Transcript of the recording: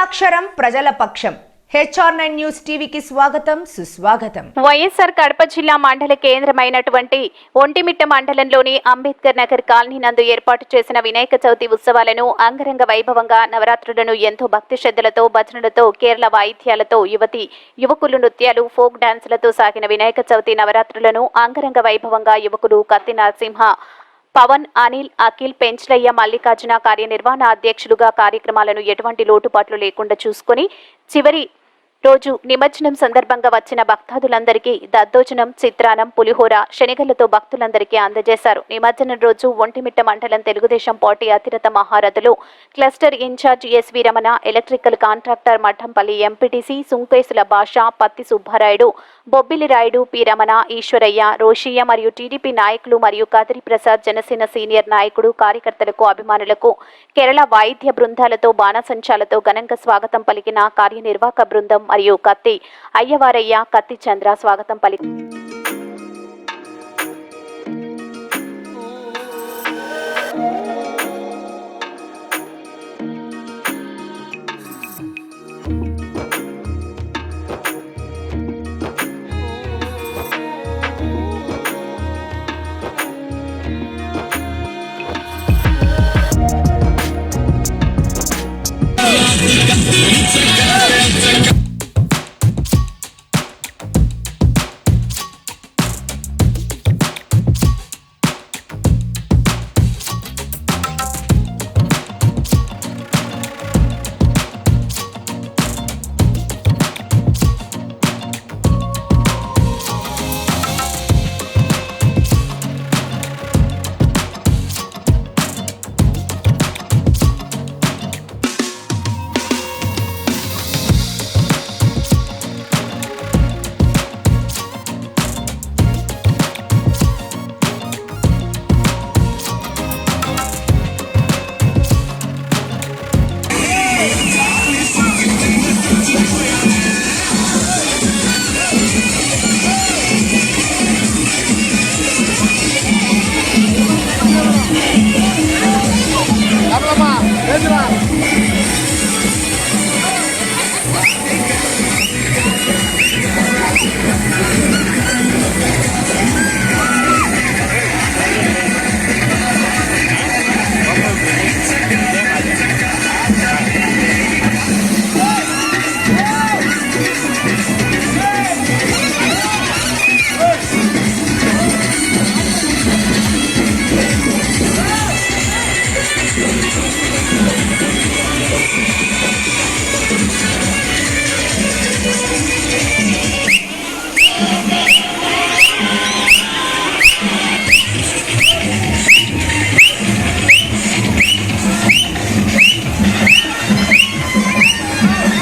ప్రజాక్షరం ప్రజల పక్షం HR9 news టీవీకి స్వాగతం సుస్వాగతం. వైఎస్ఆర్ కడప జిల్లా మండల కేంద్రమైనటువంటి ఒంటిమిట్ట మండలంలోని అంబేద్కర్ నగర్ కాలనీ నందు ఏర్పాటు చేసిన వినాయక చవితి ఉత్సవాలను అంగరంగ వైభవంగా నవరాత్రులను ఎంతో భక్తి శ్రద్ధలతో భజనలతో కేరళ వాయిద్యాలతో యువకులు నృత్యాలు ఫోక్ డాన్సులతో సాగిన వినాయక చవితి నవరాత్రులను అంగరంగ వైభవంగా యువకులు కత్తి నరసింహ పవన్ అనిల్ అఖిల్ పెంచలయ్య మల్లికార్జున కార్యనిర్వహణ అధ్యక్షులుగా కార్యక్రమాలను ఎటువంటి లోటుపాట్లు లేకుండా చూసుకుని చివరి రోజు నిమజ్జనం సందర్భంగా వచ్చిన భక్తాదులందరికీ దద్దోజనం చిత్రాన్నం పులిహోర శనిగలతో భక్తులందరికీ అందజేశారు. నిమజ్జనం రోజు ఒంటిమిట్ట మండలం తెలుగుదేశం పార్టీ అతిరథ మహారథులు cluster incharge SV Ramana, electrical contractor Mathampalli MPTC Sunkesula Basha, Patti Subbarayudu, Bobbili Rayudu, P Ramana, Eswaraiah, Rosaiah మరియు టీడీపీ నాయకులు మరియు కదిరి ప్రసాద్ జనసేన సీనియర్ నాయకుడు కార్యకర్తలకు అభిమానులకు కేరళ వాయిద్య బృందాలతో బాణసంచాలతో ఘనంగా స్వాగతం పలికిన కార్యనిర్వాహక బృందం మరియు కత్తి అయ్యవారయ్య, కత్తి చంద్ర స్వాగతం పలికి